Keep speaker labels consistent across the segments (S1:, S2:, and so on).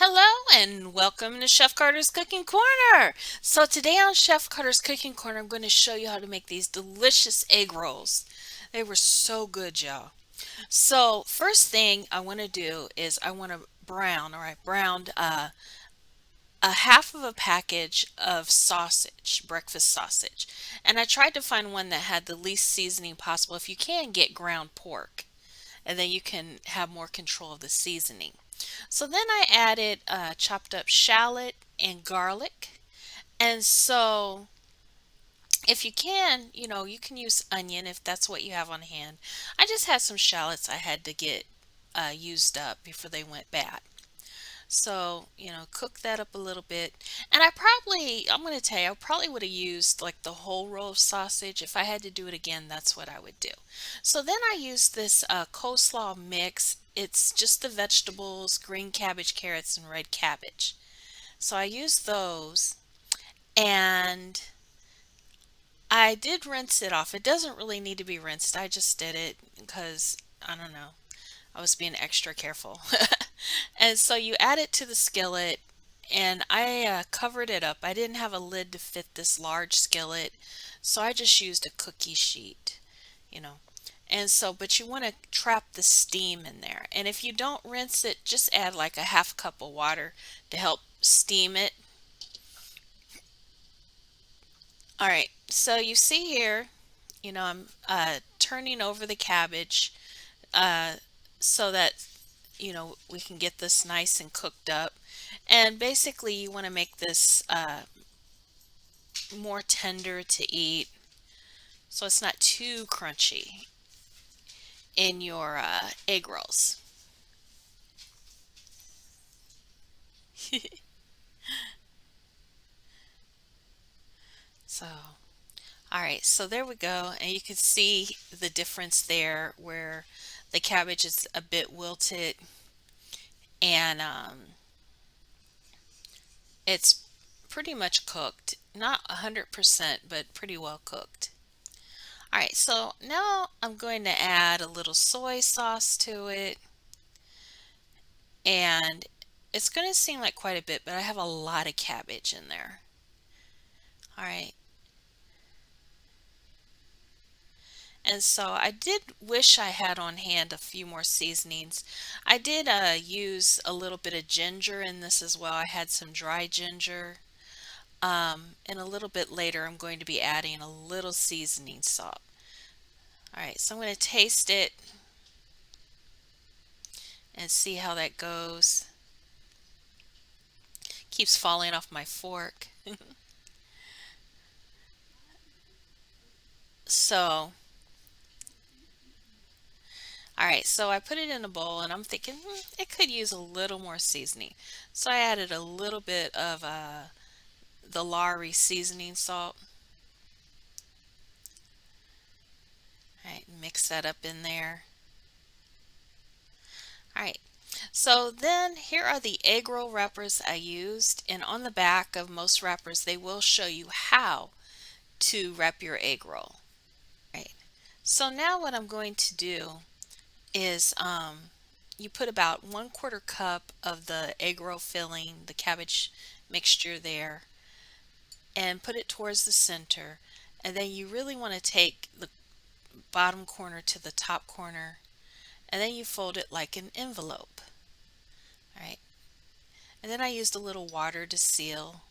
S1: Hello and welcome to Chef Carter's Cooking Corner. So today on Chef Carter's Cooking Corner, I'm going to show you how to make these delicious egg rolls. They were so good, y'all. So first thing I want to do is I want to brown, or I browned a half of a package of sausage, breakfast sausage. And I tried to find one that had the least seasoning possible. If you can, get ground pork, and then you can have more control of the seasoning. So then I added chopped up shallot and garlic. And so if you can, you can use onion if that's what you have on hand. I just had some shallots I had to get used up before they went bad. So, cook that up a little bit. And I'm going to tell you, I probably would have used like the whole roll of sausage. If I had to do it again, that's what I would do. So then I used this coleslaw mix. It's just the vegetables, green cabbage, carrots, and red cabbage. So I used those and I did rinse it off. It doesn't really need to be rinsed. I just did it because, I don't know, I was being extra careful. And so you add it to the skillet, and I covered it up. I didn't have a lid to fit this large skillet, so I just used a cookie sheet, you know. And so, but you want to trap the steam in there. And if you don't rinse it, just add like a half cup of water to help steam it. All right, so you see here, I'm turning over the cabbage uh, so that we can get this nice and cooked up. And basically, you want to make this more tender to eat so it's not too crunchy in your egg rolls. So, all right, so there we go. And you can see the difference there where the cabbage is a bit wilted and it's pretty much cooked. Not 100%, but pretty well cooked. All right, so now I'm going to add a little soy sauce to it, and it's going to seem like quite a bit, but I have a lot of cabbage in there. All right, and so I did wish I had on hand a few more seasonings. I did use a little bit of ginger in this as well. I had some dry ginger. And a little bit later, I'm going to be adding a little seasoning salt. All right, so I'm going to taste it and see how that goes. Keeps falling off my fork. So, all right, so I put it in a bowl and I'm thinking it could use a little more seasoning. So I added a little bit of the Lowry seasoning salt. All right, mix that up in there. All right, so then here are the egg roll wrappers I used, and on the back of most wrappers they will show you how to wrap your egg roll. Right. So now what I'm going to do is you put about 1/4 cup of the egg roll filling, the cabbage mixture there, and put it towards the center. And then you really want to take the bottom corner to the top corner, and then you fold it like an envelope. All right. And then I used a little water to seal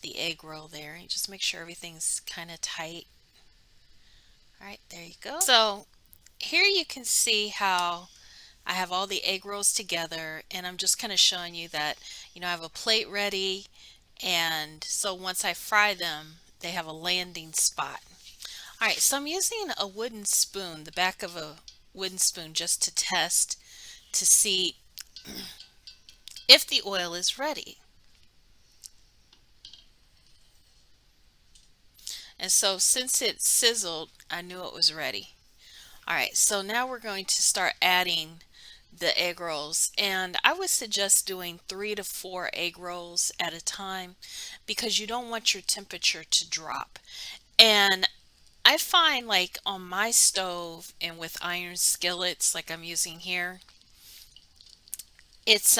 S1: the egg roll there. You just make sure everything's kind of tight. All right, there you go. So here you can see how I have all the egg rolls together, and I'm just kind of showing you that, I have a plate ready, and so once I fry them, they have a landing spot. All right, so I'm using a wooden spoon, the back of a wooden spoon, just to test to see if the oil is ready. And so since it sizzled, I knew it was ready. All right, so now we're going to start adding the egg rolls, and I would suggest doing 3 to 4 egg rolls at a time because you don't want your temperature to drop. And I find like on my stove and with iron skillets like I'm using here, It's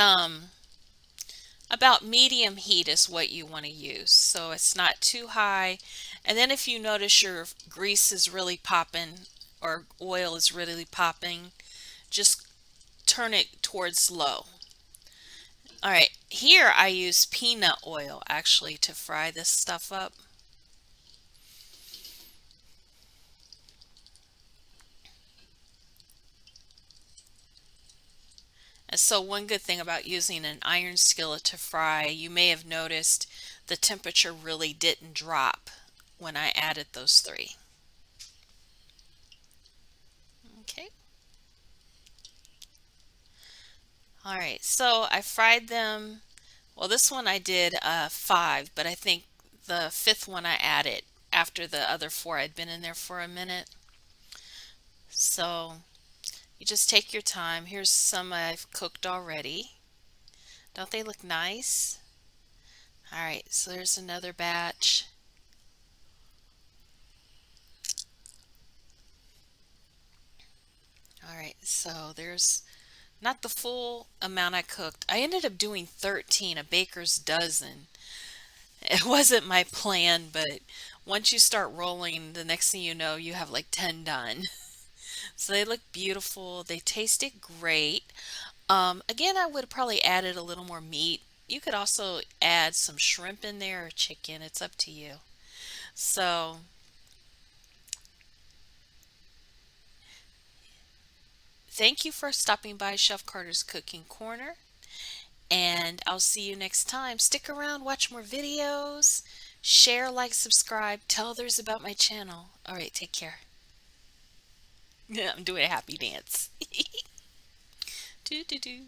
S1: about medium heat is what you want to use. So it's not too high. And then if you notice your grease is really popping or oil is really popping, just turn it towards low. All right, here I use peanut oil actually to fry this stuff up. And so one good thing about using an iron skillet to fry, you may have noticed the temperature really didn't drop when I added those three. Okay. All right, so I fried them. Well, this one I did five, but I think the fifth one I added after the other four had been in there for a minute. So you just take your time. Here's some I've cooked already. Don't they look nice? All right, so there's another batch. All right, so there's not the full amount I cooked. I ended up doing 13, a baker's dozen. It wasn't my plan, but once you start rolling, the next thing you know, you have like 10 done. So they look beautiful. They tasted great. Again, I would have probably added a little more meat. You could also add some shrimp in there or chicken. It's up to you. So thank you for stopping by Chef Carter's Cooking Corner. And I'll see you next time. Stick around, watch more videos, share, like, subscribe, tell others about my channel. All right, take care. I'm doing a happy dance. Do do do.